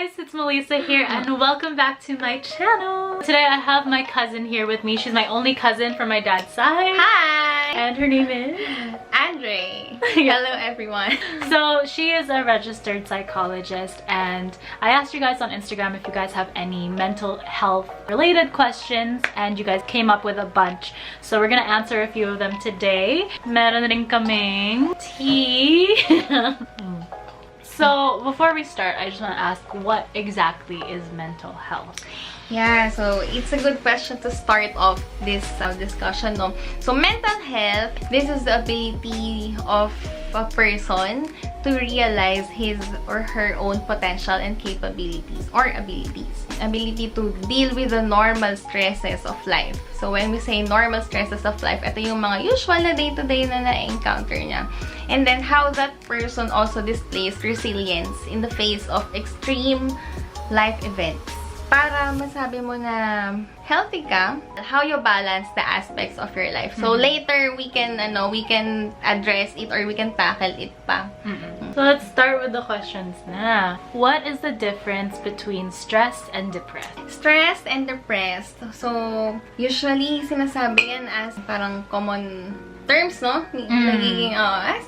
guys, it's Milissa here and welcome back to my channel. Today I have my cousin here with me. She's my only cousin from my dad's side. Hi! And her name is? Andre. Yeah. Hello everyone. So she is a registered psychologist and I asked you guys on Instagram if you guys have any mental health related questions and you guys came up with a bunch. So we're gonna answer a few of them today. Meron rin kaming tea. So before we start, I just want to ask, what exactly is mental health? Yeah, so it's a good question to start off this discussion, no? So mental health, this is the ability of a person to realize his or her own potential and capabilities or abilities. Ability to deal with the normal stresses of life. So when we say normal stresses of life, ito yung mga usual na day-to-day na na-encounter niya. And then how that person also displays resilience in the face of extreme life events. Para masabi mo na healthy ka, how you balance the aspects of your life. So later we can address it or we can tackle it pa. So let's start with the questions na. What is the difference between stressed and depressed? Stressed and depressed. So usually sinasabi yan as parang common terms, no? Nagiging,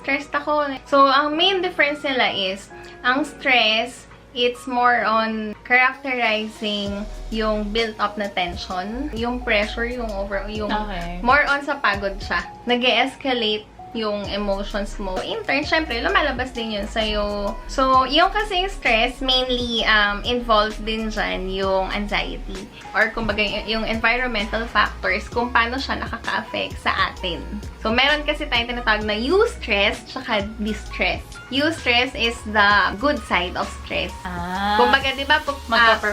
stressed ako. So ang main difference nila is, ang stress, it's more on characterizing yung built-up na tension, yung pressure, yung more on sa pagod siya. Nag-e-escalate yung emotions mo. In turn, syempre, lumalabas din yun sa'yo. So, yung kasing stress, mainly involved din dyan yung anxiety. Or, kumbaga, yung environmental factors, kung paano siya nakaka-affect sa atin. So, meron kasi tayong tinatawag na eustress, tsaka distress. Eustress is the good side of stress. Kumbaga, di ba,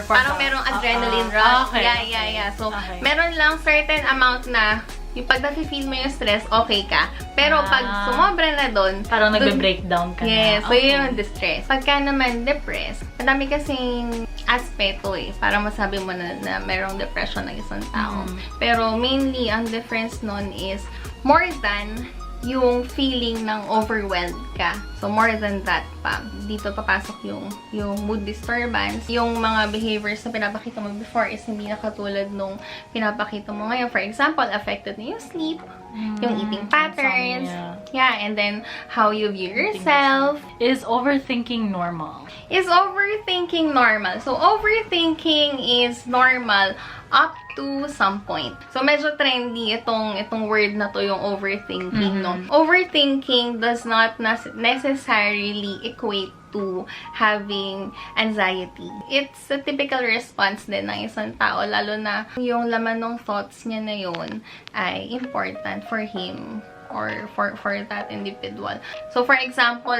parang merong adrenaline rush. Okay. Yeah. So, meron lang certain amount na yung pag na-feel mo yung stress, okay ka. Pero pag sumobra na doon, parang nagbe-breakdown ka na. na. So yun yung distress. Pagka naman depressed, madami kasing aspeto para masabi mo na mayroong depression ng isang tao. Pero mainly, ang difference nun is more than yung feeling ng overwhelmed ka. So, more than that pa. Dito papasok yung mood disturbance. Yung mga behaviors na pinapakita mo before is hindi na katulad nung pinapakita mo ngayon. For example, affected na yung sleep, yung eating patterns. Yeah, and then how you view yourself. Is overthinking normal? Is overthinking normal? So, overthinking is normal up to some point. So, medyo trendy itong word na to, yung overthinking, no? Overthinking does not necessarily equate to having anxiety. It's a typical response din ng isang tao, lalo na yung laman ng thoughts niya na yun ay important for him or for that individual. So, for example,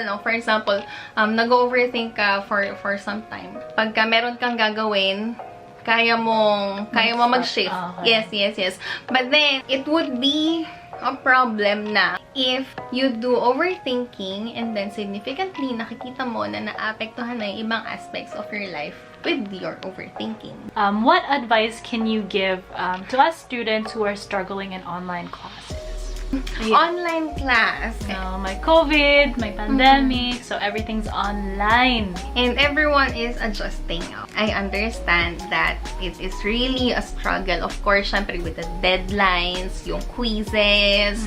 nag-overthink ka for some time. Pagka meron kang gagawin, kaya mo mag-shift. Okay. Yes. But then, it would be a problem na if you do overthinking and then significantly nakikita mo na naapektuhan na yung ibang aspects of your life with your overthinking. What advice can you give to us students who are struggling in online classes? Online class. My COVID, my pandemic, so everything's online. And everyone is adjusting. I understand that it is really a struggle. Of course, syempre with the deadlines, yung quizzes,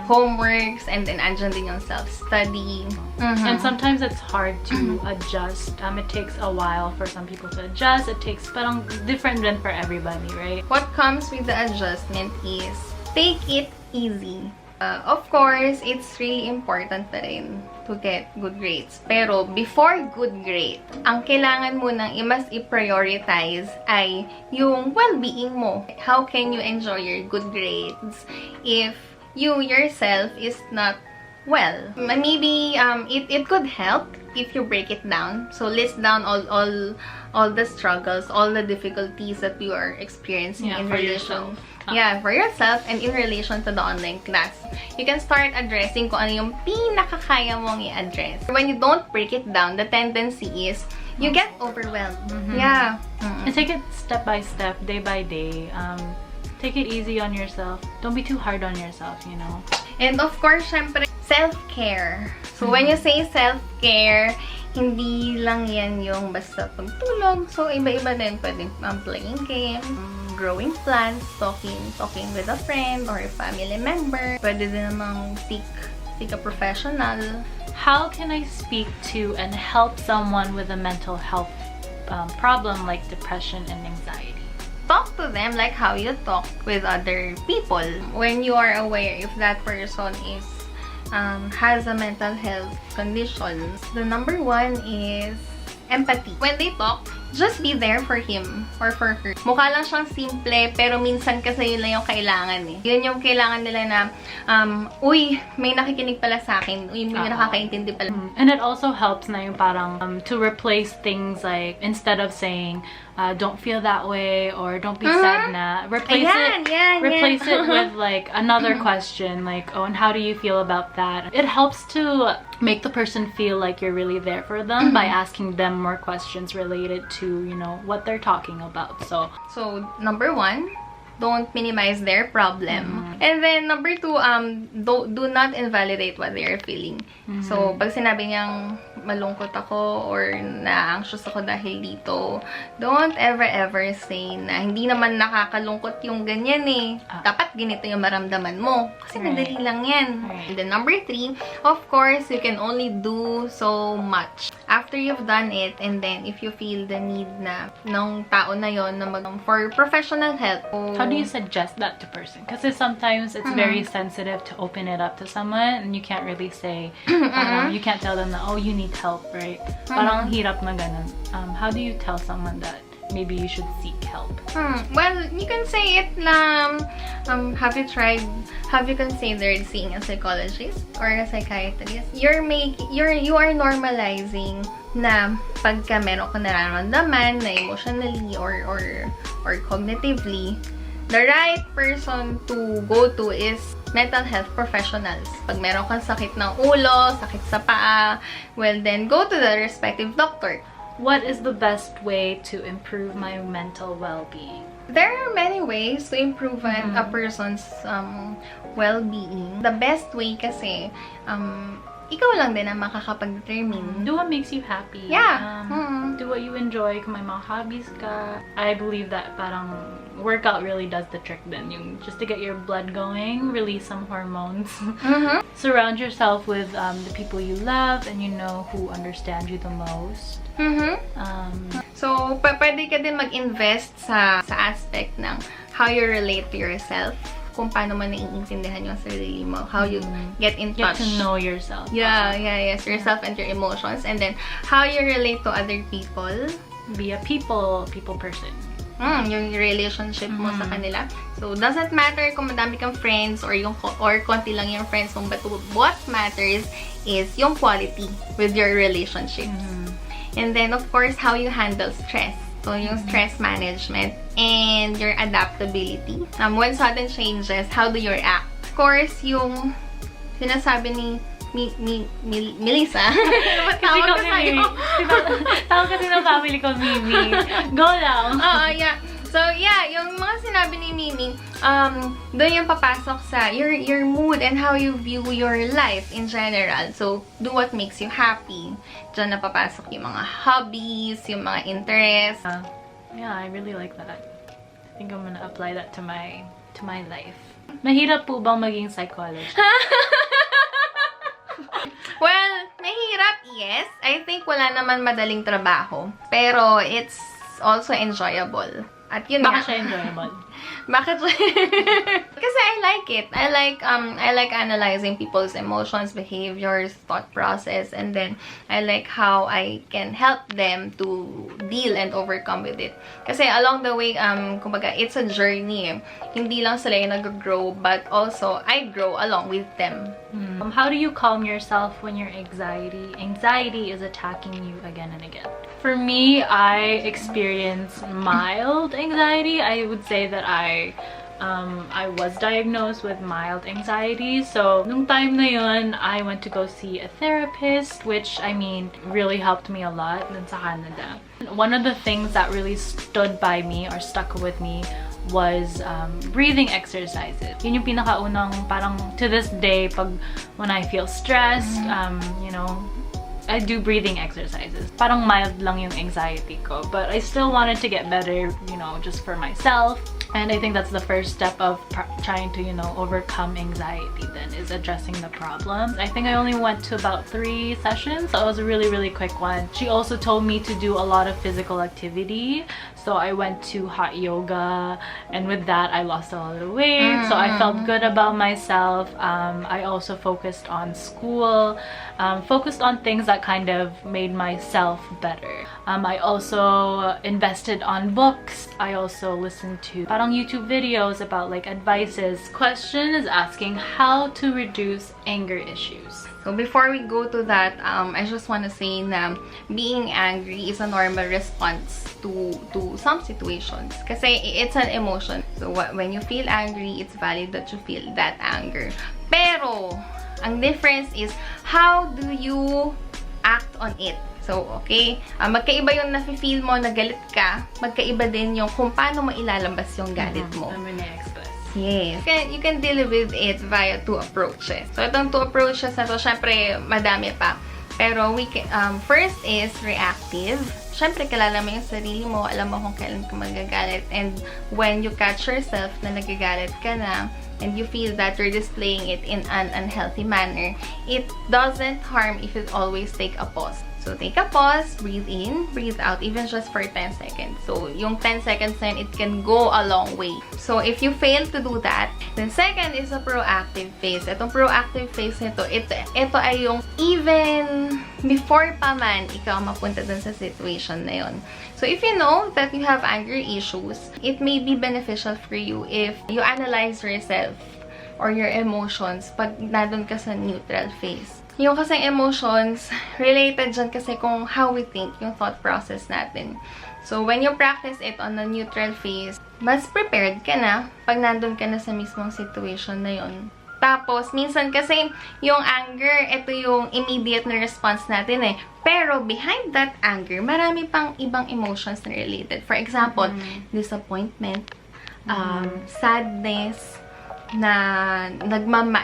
homeworks, and then andyan din yung self-study. And sometimes it's hard to adjust. It takes a while for some people to adjust. It takes parang different than for everybody, right? What comes with the adjustment is take it easy. Of course, it's really important pa rin to get good grades. Pero before good grade, ang kailangan mo nang i-prioritize ay yung well-being mo. How can you enjoy your good grades if you yourself is not well? Maybe it could help if you break it down. So list down all the struggles, all the difficulties that you are experiencing in relation. For yourself and in relation to the online class. You can start addressing kung ano yung pinakakaya mong i-address. When you don't break it down, the tendency is you get overwhelmed. And take it step by step, day by day. Take it easy on yourself. Don't be too hard on yourself, you know. And of course, syempre, self-care. So when you say self-care, hindi lang yan yung basta pagtulog. So, iba-iba din. Pwede playing game, growing plants, talking with a friend or a family member. Pwede din namang seek a professional. How can I speak to and help someone with a mental health problem like depression and anxiety? Talk to them like how you talk with other people. When you are aware if that person is has a mental health condition, the number one is empathy. When they talk, just be there for him or for her. Mukha lang siyang simple, pero minsan kasi yun lang yung kailangan eh. Yun yung kailangan nila na, uy, may nakikinig pala sa akin. Uy, may nakakaintindi pala. And it also helps na yung parang to replace things like, instead of saying, don't feel that way or don't be sad na, replace it with like another question like, oh, and how do you feel about that? It helps to make the person feel like you're really there for them by asking them more questions related to, you know, what they're talking about. So number one, don't minimize their problem. And then number two, do not invalidate what they are feeling. So pag sinabi niyang malungkot ako or na-anxious ako dahil dito, don't ever say na hindi naman nakakalungkot yung ganyan eh. Dapat ganito yung maramdaman mo. Kasi madali lang yan. And then number three, of course, you can only do so much. After you've done it, and then if you feel the need na ng tao na yon na for professional help. How do you suggest that to person? Because sometimes it's very sensitive to open it up to someone and you can't really say, you can't tell them that, oh, you need help, right? Parang hirap na ganun. How do you tell someone that maybe you should seek help? Well, you can say it na, have you considered seeing a psychologist or a psychiatrist? You are normalizing na pagka meron ka nararamdaman na emotionally or cognitively, the right person to go to is mental health professionals. Pag meron kang sakit ng ulo, sakit sa paa, well then go to the respective doctor. What is the best way to improve my mental well-being? There are many ways to improve a person's well-being. The best way kasi, ikaw lang din ang makakapag-determine. Do what makes you happy. Yeah. Do what you enjoy. Kung may mga hobbies ka. I believe that parang workout really does the trick then. Yung just to get your blood going, release some hormones. Surround yourself with the people you love and you know who understand you the most. So, pwede ka din mag-invest sa aspect ng how you relate to yourself. Kung paano mo naiintindihan yung sarili mo. How you get in touch. Get to know yourself. Yes. Yourself and your emotions. And then, how you relate to other people. Be a people person. Yung relationship mo sa kanila. So, doesn't matter kung madami kang friends or konti lang yung friends mo. But what matters is yung quality with your relationship. And then, of course, how you handle stress. So, yung stress management and your adaptability. When sudden changes, how do you react? Of course, yung sinasabi ni Milissa. Tawag ka sa'yo. Tawag kasi ng family ko, Mimi. Go lang. Yeah. So, yeah, yung mga sinabi ni Mimi, doon yung papasok sa your mood and how you view your life in general. So, do what makes you happy. Diyan na papasok yung mga hobbies, yung mga interests. Yeah, I really like that. I think I'm gonna apply that to my life. Mahirap po bang maging psychologist? Well, mahirap, yes. I think wala naman madaling trabaho. Pero, it's also enjoyable. At yun Bakit siya enjoyable? Bakit? Kasi I like it. I like analyzing people's emotions, behaviors, thought process, and then I like how I can help them to deal and overcome with it. Kasi along the way, kumbaga, it's a journey. Hindi lang sila yung nag-grow, but also I grow along with them. How do you calm yourself when your anxiety is attacking you again and again? For me, I experience mild anxiety. I would say that I was diagnosed with mild anxiety. So, nung time na yun, I went to go see a therapist, which, I mean, really helped me a lot dun sa Canada. One of the things that really stood by me or stuck with me was breathing exercises. Yun yung pinakaunang, parang to this day, when I feel stressed, you know, I do breathing exercises. Parang mild lang yung anxiety ko, but I still wanted to get better, you know, just for myself. And I think that's the first step of trying to, you know, overcome anxiety then, is addressing the problem. I think I only went to about 3 sessions, so it was a really, really quick one. She also told me to do a lot of physical activity. So I went to hot yoga, and with that I lost a lot of weight. So I felt good about myself. I also focused on school, focused on things that kind of made myself better. I also invested on books. I also listened to parang YouTube videos about like advices. Question is asking how to reduce anger issues. So before we go to that, I just want to say na being angry is a normal response to some situations. Kasi it's an emotion. So when you feel angry, it's valid that you feel that anger. Pero, ang difference is how do you act on it. So, okay, magkaiba yung nafe-feel mo na galit ka, magkaiba din yung kung paano mo ilalabas yung galit mo. Yes. You can deal with it via 2 approaches. So, itong 2 approaches na to, syempre, madami pa. Pero, we can, first is reactive. Syempre, kilala mo yung sarili mo, alam mo kung kailan ka magagalit. And when you catch yourself na nagagalit ka na, and you feel that you're displaying it in an unhealthy manner, it doesn't harm if you always take a pause. So, take a pause, breathe in, breathe out, even just for 10 seconds. So, yung 10 seconds na yun, it can go a long way. So, if you fail to do that, then second is a proactive phase. Itong proactive phase nito, ito ay yung even before pa man ikaw mapunta dun sa situation na yun. So, if you know that you have anger issues, it may be beneficial for you if you analyze yourself or your emotions pag nandun ka sa neutral phase. Yung kasing emotions, related dyan kasi kung how we think, yung thought process natin. So, when you practice it on a neutral phase, mas prepared ka na pag nandun ka na sa mismong situation na yun. Tapos, minsan kasi yung anger, ito yung immediate na response natin eh. Pero, behind that anger, marami pang ibang emotions na related. For example, disappointment, sadness, na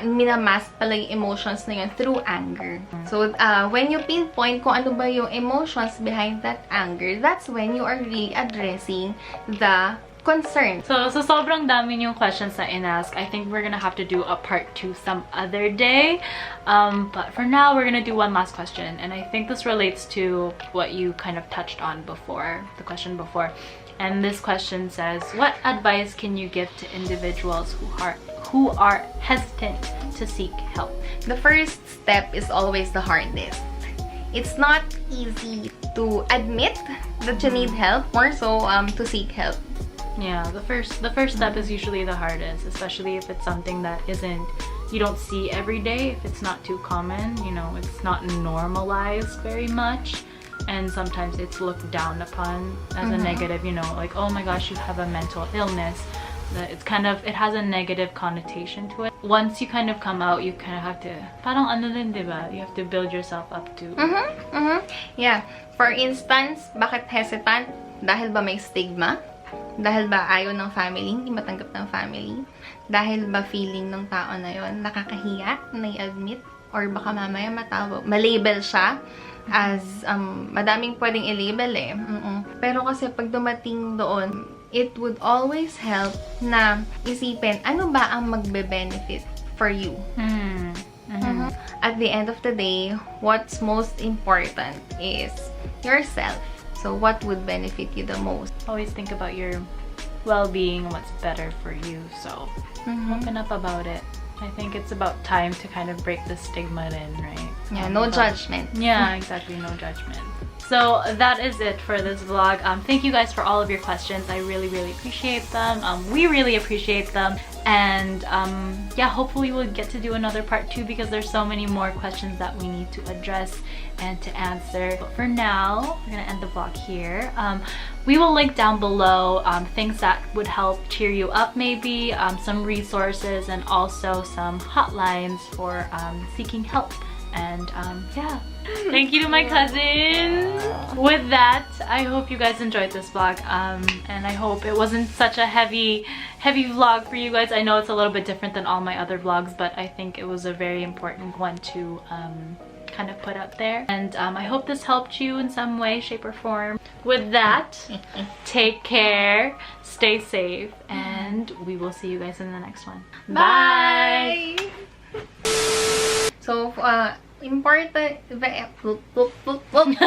minamask pala yung emotions na yun through anger. So, when you pinpoint kung ano ba yung emotions behind that anger, that's when you are really addressing the concern. So sobrang dami yung questions na in-ask. I think we're gonna have to do a part 2 some other day. But for now, we're gonna do one last question. And I think this relates to what you kind of touched on before, the question before. And this question says, what advice can you give to individuals who are hesitant to seek help? The first step is always the hardest. It's not easy to admit that you need help, more so to seek help. Yeah, the first step is usually the hardest, especially if it's something that you don't see every day, if it's not too common, you know, it's not normalized very much. And sometimes it's looked down upon as a negative, you know, like, oh my gosh, you have a mental illness. It has a negative connotation to it. Once you kind of come out, you kind of have to, parang ano din, diba? You have to build yourself up to. Yeah. For instance, bakit hesitant? Dahil ba may stigma? Dahil ba ayaw ng family, hindi matanggap ng family? Dahil ba feeling ng tao na yon nakakahiya na i-admit? Or baka mamaya malabel siya as madaming pwedeng i-label eh. Pero kasi pag dumating doon, it would always help na isipin ano ba ang magbe-benefit for you. At the end of the day, what's most important is yourself. So what would benefit you the most? Always think about your well-being, what's better for you. So open up about it. I think it's about time to kind of break the stigma in, right? Yeah, no judgment. Yeah, exactly, no judgment. So that is it for this vlog. Thank you guys for all of your questions. I really, really appreciate them. We really appreciate them. And yeah, hopefully we'll get to do another part 2 because there's so many more questions that we need to address and to answer. But for now, we're gonna end the vlog here. We will link down below things that would help cheer you up, maybe some resources and also some hotlines for seeking help. And yeah, thank you to my cousin. With that, I hope you guys enjoyed this vlog, and I hope it wasn't such a heavy vlog for you guys. I know it's a little bit different than all my other vlogs, but I think it was a very important one to kind of put out there. And I hope this helped you in some way, shape, or form. With that, take care, stay safe, and we will see you guys in the next one. Bye! So, important...